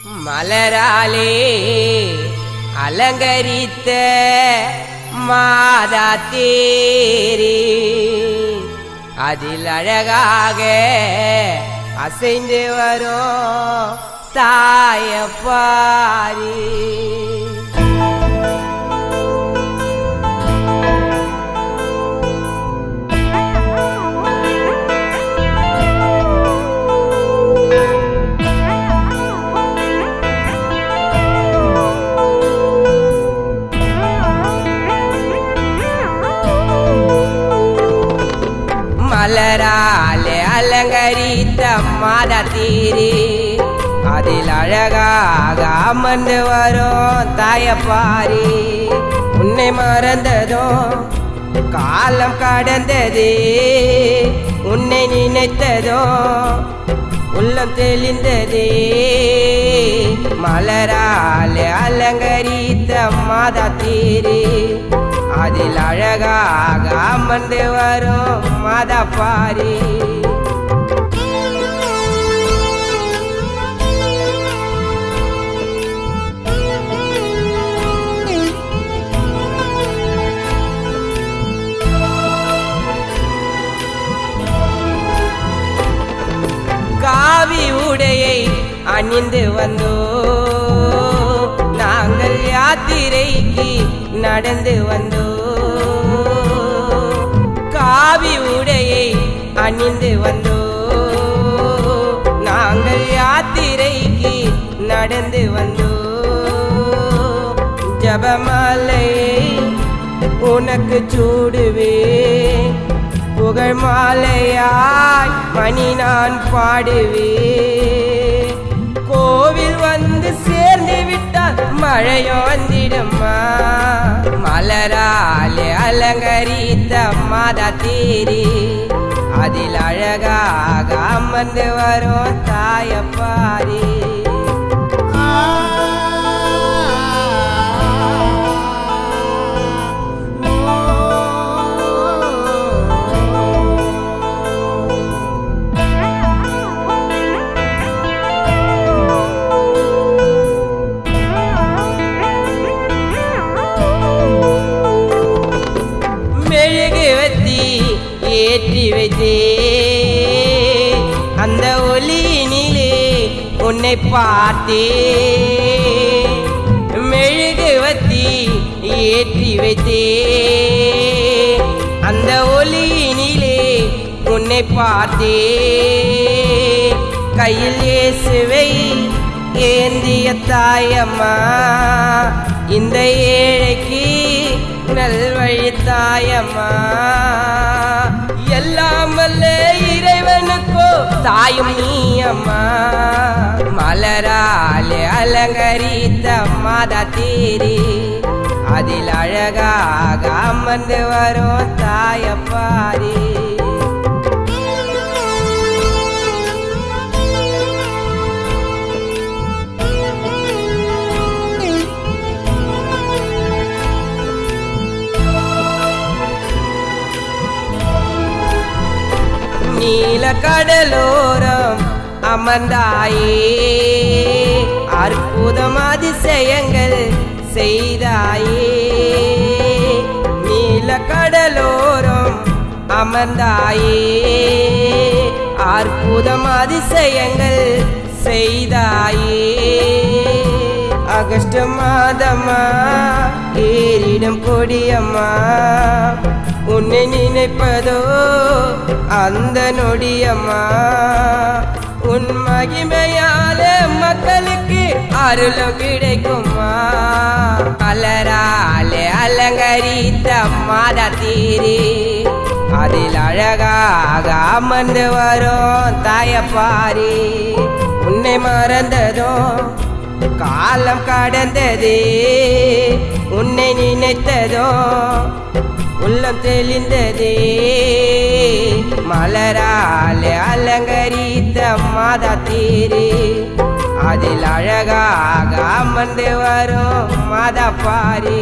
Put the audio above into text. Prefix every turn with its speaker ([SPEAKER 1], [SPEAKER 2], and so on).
[SPEAKER 1] மலராலே அலங்கரித்த மாதா தேரே அதில் அழகாக அசைந்து வரும் தாயப்பாரி. மலராலே அலங்கரித்த மாதா தேரே அதில் அழகாக அமர்ந்து வரும் தாயப்பாரி. உன்னை மறந்ததும் காலம் கடந்ததே, உன்னை நினைத்ததும் உள்ளம் தெளிந்ததே. மலராலே அலங்கரித்த மாதா தேரே அதில் அழகாக அமர்ந்து வரும் மாதா பாரி. காவி உடையை அணிந்து வந்தோ நாங்கள் யாத்திரைக்கு நடந்து வந்தோ. காவி உடையை அணிந்து வந்தோ நாங்கள் யாத்திரைக்கு நடந்து வந்தோ. ஜபமாலையை உனக்கு சூடுவே, புகழ் மாலையாய் மணி நான் பாடுவே. கோவில் வந்து சேர்ந்து விட்டால் மழையோ வந்திடுமா. மலராலே அலங்கரித்த மாதா தேரே அதில் அழகாக அமர்ந்து வரும் தாயப்பாரி. ஏற்றி வைத்தே அந்த ஒளியினிலே உன்னை பார்த்தே. மெழுகுவத்தி ஏற்றி வைத்தே அந்த ஒளியினிலே உன்னை பார்த்தே. கையில் இயேசுவை ஏந்திய தாயம்மா, இந்த ஏழைக்கு நல்வழி தாயம்மா. எல்லாம் வல்ல இறைவனுக்கோ தாயும் நீயம்மா. மலராலே அலங்கரித்த மாதா தேரே அதில் அழகாக அமர்ந்து வரும் தாயப்பாரி. நீல கடலோரம் அமர்ந்தாயே, அற்புதம் அதிசயங்கள் செய்தாயே. நீல கடலோரம் அமர்ந்தாயே, அற்புதம் அதிசயங்கள் செய்தாயே. ஆகஸ்ட் மாதமா ஏறிடும் கொடியம்மா, உன்னை நினைப்பதோ அந்த நொடியம்மா. உன் மகிமையால மக்களுக்கு அருளும் கிடைக்குமா. மலராலே அலங்கரித்த மாதா தேரே அதில் அழகாக அமர்ந்து வரும் தாயப்பாரி. உன்னை மறந்ததும் காலம் கடந்ததே, உன்னை நினைத்ததும் உள்ளம் தெளிந்ததே. மலராலே அலங்கரித்த மாதா தேரே அதில் அழகாக அமர்ந்து வரும் மாதா பாரி.